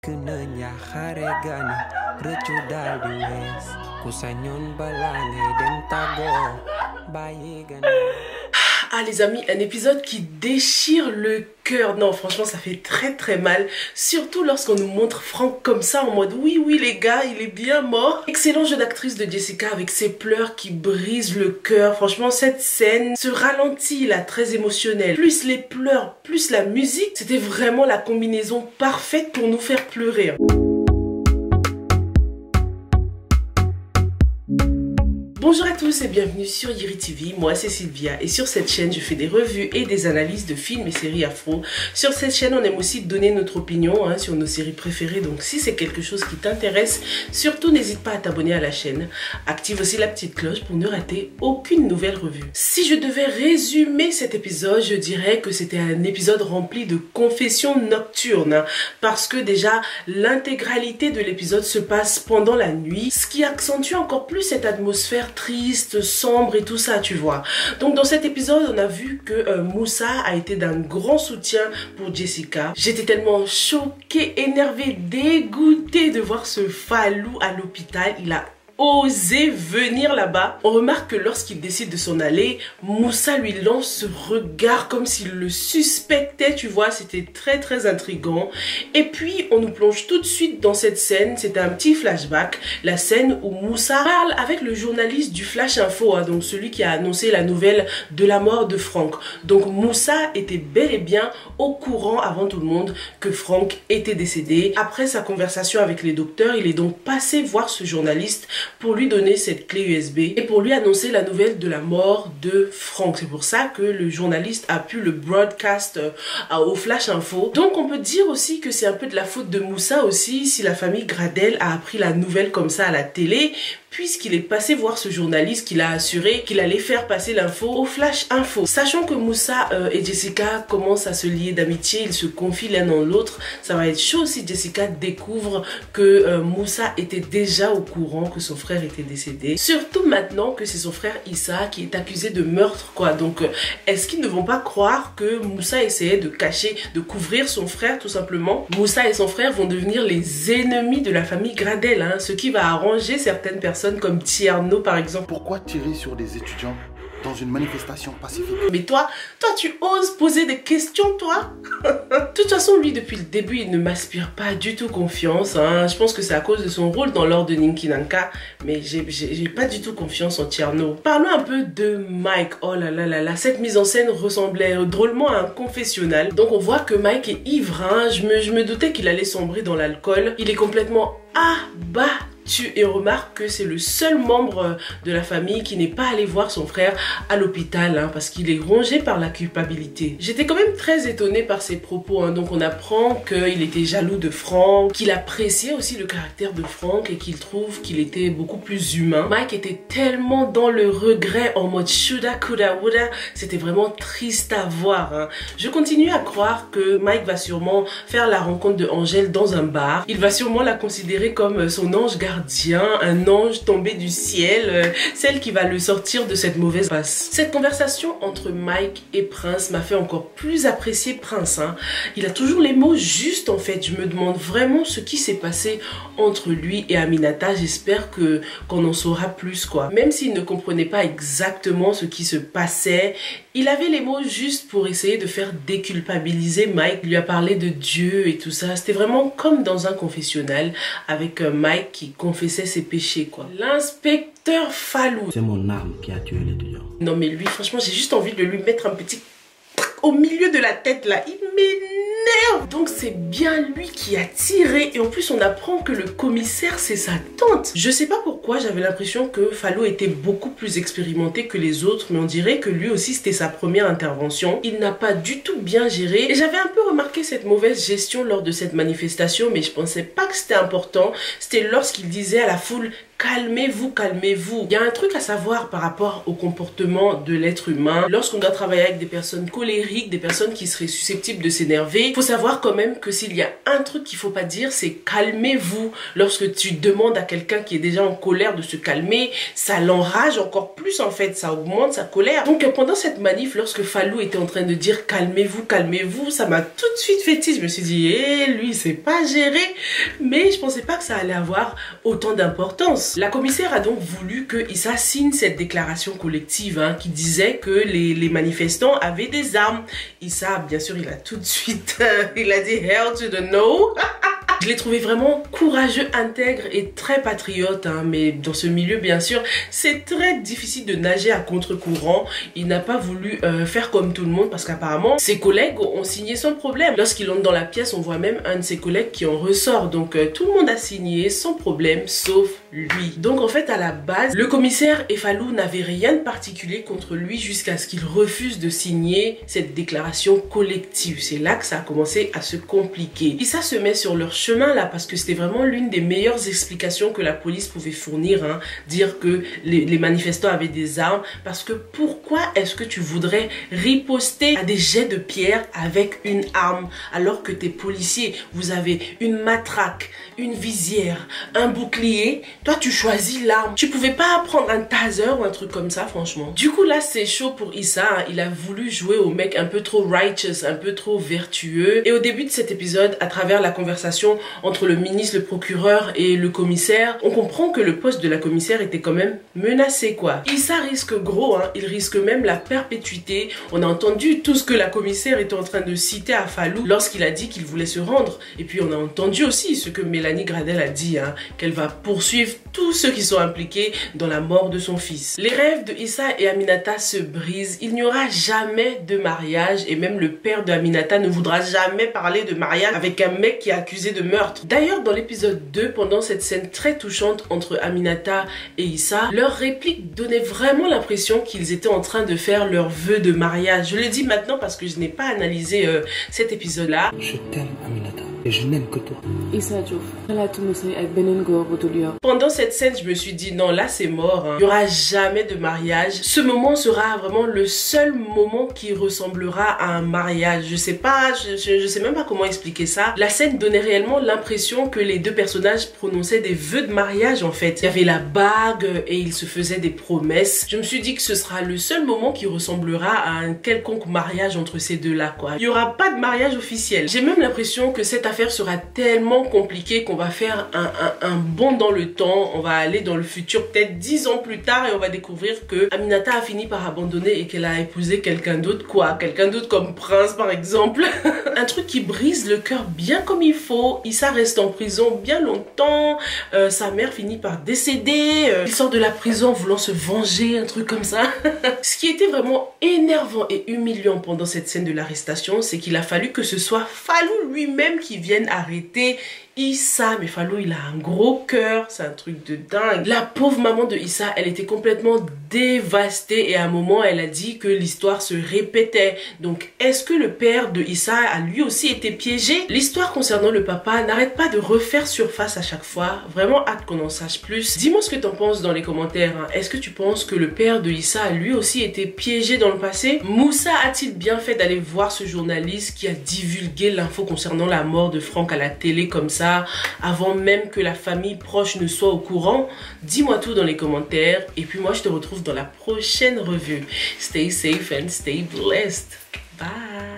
Ah les amis, un épisode qui déchire le cœur. Non, franchement, ça fait très mal. Surtout lorsqu'on nous montre Frank comme ça, en mode oui, les gars, il est bien mort. Excellent jeu d'actrice de Jessica avec ses pleurs qui brisent le cœur. Franchement, cette scène, ce ralenti là, très émotionnel, plus les pleurs, plus la musique, c'était vraiment la combinaison parfaite pour nous faire pleurer. Bonjour à tous et bienvenue sur Yiri TV, moi c'est Sylvia et sur cette chaîne je fais des revues et des analyses de films et séries afro. Sur cette chaîne on aime aussi donner notre opinion sur nos séries préférées, donc si c'est quelque chose qui t'intéresse, surtout n'hésite pas à t'abonner à la chaîne. Active aussi la petite cloche pour ne rater aucune nouvelle revue. Si je devais résumer cet épisode, je dirais que c'était un épisode rempli de confessions nocturnes, parce que déjà l'intégralité de l'épisode se passe pendant la nuit, ce qui accentue encore plus cette atmosphère triste, sombre et tout ça, tu vois. Donc dans cet épisode, on a vu que Moussa a été d'un grand soutien pour Jessica. J'étais tellement choquée, énervée, dégoûtée de voir ce Falou à l'hôpital. Il a osé venir là-bas. On remarque que lorsqu'il décide de s'en aller, Moussa lui lance ce regard comme s'il le suspectait, tu vois. C'était très intriguant. Et puis on nous plonge tout de suite dans cette scène. C'était un petit flashback, la scène où Moussa parle avec le journaliste du Flash Info, donc celui qui a annoncé la nouvelle de la mort de Frank. Donc Moussa était bel et bien au courant avant tout le monde que Frank était décédé. Après sa conversation avec les docteurs, il est donc passé voir ce journaliste pour lui donner cette clé USB et pour lui annoncer la nouvelle de la mort de Frank. C'est pour ça que le journaliste a pu le broadcast au Flash Info. Donc on peut dire aussi que c'est un peu de la faute de Moussa aussi si la famille Gradel a appris la nouvelle comme ça à la télé, puisqu'il est passé voir ce journaliste qu'il a assuré qu'il allait faire passer l'info au Flash Info. Sachant que Moussa et Jessica commencent à se lier d'amitié, ils se confient l'un dans l'autre, ça va être chaud si Jessica découvre que Moussa était déjà au courant que son frère était décédé. Surtout maintenant que c'est son frère Issa qui est accusé de meurtre, quoi. Donc est-ce qu'ils ne vont pas croire que Moussa essayait de cacher, de couvrir son frère tout simplement? Moussa et son frère vont devenir les ennemis de la famille Gradel, ce qui va arranger certaines personnes comme Tierno par exemple. Pourquoi tirer sur des étudiants dans une manifestation pacifique? Mais toi tu oses poser des questions, toi? De toute façon, lui, depuis le début, il ne m'inspire pas du tout confiance. Je pense que c'est à cause de son rôle dans l'ordre de Ninki Nanka, mais j'ai pas du tout confiance en Tierno. Parlons un peu de Mike. Oh là là, cette mise en scène ressemblait drôlement à un confessionnal. Donc on voit que Mike est ivre. Je me doutais qu'il allait sombrer dans l'alcool. Il est complètement abattu. Et remarque que c'est le seul membre de la famille qui n'est pas allé voir son frère à l'hôpital, parce qu'il est rongé par la culpabilité. J'étais quand même très étonnée par ses propos. Donc on apprend qu'il était jaloux de Frank, qu'il appréciait aussi le caractère de Frank et qu'il trouve qu'il était beaucoup plus humain. Mike était tellement dans le regret, en mode shoulda, coulda, woulda. C'était vraiment triste à voir. Je continue à croire que Mike va sûrement faire la rencontre de Angèle dans un bar. Il va sûrement la considérer comme son ange gardien, un ange tombé du ciel, celle qui va le sortir de cette mauvaise passe. Cette conversation entre Mike et Prince m'a fait encore plus apprécier Prince. Il a toujours les mots justes en fait. Je me demande vraiment ce qui s'est passé entre lui et Aminata. J'espère qu'on en saura plus, quoi. Même s'il ne comprenait pas exactement ce qui se passait, il avait les mots justes pour essayer de faire déculpabiliser Mike. Il lui a parlé de Dieu et tout ça. C'était vraiment comme dans un confessionnal avec Mike qui confessait ses péchés, quoi. L'inspecteur Falou. C'est mon arme qui a tué l'étudiant. Non mais lui, franchement, j'ai juste envie de lui mettre un petit au milieu de la tête là. Il m'énerve. Donc c'est bien lui qui a tiré. Et en plus on apprend que le commissaire c'est sa tante. Je sais pas pourquoi j'avais l'impression que Falou était beaucoup plus expérimenté que les autres, mais on dirait que lui aussi c'était sa première intervention. Il n'a pas du tout bien géré. Et j'avais un peu remarqué cette mauvaise gestion lors de cette manifestation, mais je pensais pas que c'était important. C'était lorsqu'il disait à la foule: calmez-vous, calmez-vous. Il y a un truc à savoir par rapport au comportement de l'être humain. Lorsqu'on doit travailler avec des personnes colériques, des personnes qui seraient susceptibles de s'énerver, il faut savoir quand même que s'il y a un truc qu'il faut pas dire, c'est calmez-vous. Lorsque tu demandes à quelqu'un qui est déjà en colère de se calmer, ça l'enrage encore plus en fait, ça augmente sa colère. Donc pendant cette manif, lorsque Fallou était en train de dire calmez-vous, calmez-vous, ça m'a tout de suite fait tilt. Je me suis dit, lui, c'est pas géré. Mais je pensais pas que ça allait avoir autant d'importance. La commissaire a donc voulu que Issa signe cette déclaration collective qui disait que les manifestants avaient des armes. Issa, bien sûr, il a tout de suite, il a dit hell to the no. Je l'ai trouvé vraiment courageux, intègre et très patriote, mais dans ce milieu, bien sûr, c'est très difficile de nager à contre-courant. Il n'a pas voulu faire comme tout le monde parce qu'apparemment, ses collègues ont signé sans problème. Lorsqu'il entre dans la pièce, on voit même un de ses collègues qui en ressort. Donc, tout le monde a signé sans problème, sauf lui. Donc, en fait, à la base, le commissaire et Fallou n'avaient rien de particulier contre lui jusqu'à ce qu'il refuse de signer cette déclaration collective. C'est là que ça a commencé à se compliquer. Et ça se met sur leur chemin là parce que c'était vraiment l'une des meilleures explications que la police pouvait fournir, dire que les manifestants avaient des armes, parce que pourquoi est-ce que tu voudrais riposter à des jets de pierre avec une arme alors que t'es policier, vous avez une matraque, une visière, un bouclier, toi tu choisis l'arme. Tu pouvais pas prendre un taser ou un truc comme ça franchement. Du coup là c'est chaud pour Issa, il a voulu jouer au mec un peu trop righteous, un peu trop vertueux, et au début de cet épisode, à travers la conversation entre le ministre, le procureur et le commissaire, on comprend que le poste de la commissaire était quand même menacé quoi. Issa risque gros, il risque même la perpétuité. On a entendu tout ce que la commissaire était en train de citer à Fallou lorsqu'il a dit qu'il voulait se rendre. Et puis on a entendu aussi ce que Mélanie Gradel a dit, qu'elle va poursuivre tous ceux qui sont impliqués dans la mort de son fils. Les rêves de Issa et Aminata se brisent. Il n'y aura jamais de mariage et même le père de Aminata ne voudra jamais parler de mariage avec un mec qui est accusé de meurtre. D'ailleurs, dans l'épisode 2, pendant cette scène très touchante entre Aminata et Issa, leurs répliques donnaient vraiment l'impression qu'ils étaient en train de faire leur vœu de mariage. Je le dis maintenant parce que je n'ai pas analysé cet épisode-là. Je t'aime, Aminata, et je n'aime que toi. Issa Diouf, xalaatuma sëy ak beneen góor bu dul yow. Pendant cette scène, je me suis dit non, là c'est mort. Il n'y aura jamais de mariage. Ce moment sera vraiment le seul moment qui ressemblera à un mariage. Je sais pas, je sais même pas comment expliquer ça. La scène donnait réellement l'impression que les deux personnages prononçaient des vœux de mariage en fait. Il y avait la bague et ils se faisaient des promesses. Je me suis dit que ce sera le seul moment qui ressemblera à un quelconque mariage entre ces deux-là quoi. Il n'y aura pas de mariage officiel. J'ai même l'impression que cette affaire sera tellement compliquée qu'on va faire un bond dans le temps. On va aller dans le futur peut-être 10 ans plus tard et on va découvrir que Aminata a fini par abandonner et qu'elle a épousé quelqu'un d'autre quoi. Quelqu'un d'autre comme Prince par exemple. Un truc qui brise le cœur bien comme il faut. Issa reste en prison bien longtemps. Sa mère finit par décéder. Il sort de la prison voulant se venger, un truc comme ça. Ce qui était vraiment énervant et humiliant pendant cette scène de l'arrestation, c'est qu'il a fallu que ce soit Fallou lui-même qui vienne arrêter Issa. Mais Fallou, il a un gros cœur, c'est un truc de dingue. La pauvre maman de Issa, elle était complètement dévastée et à un moment, elle a dit que l'histoire se répétait. Donc, est-ce que le père de Issa a lui aussi été piégé? L'histoire concernant le papa n'arrête pas de refaire surface à chaque fois. Vraiment hâte qu'on en sache plus. Dis-moi ce que t'en penses dans les commentaires. Est-ce que tu penses que le père de Issa a lui aussi été piégé dans le passé? Moussa a-t-il bien fait d'aller voir ce journaliste qui a divulgué l'info concernant la mort de Franck à la télé comme ça, avant même que la famille proche ne soit au courant? Dis-moi tout dans les commentaires et puis moi je te retrouve dans la prochaine revue. Stay safe and stay blessed. Bye.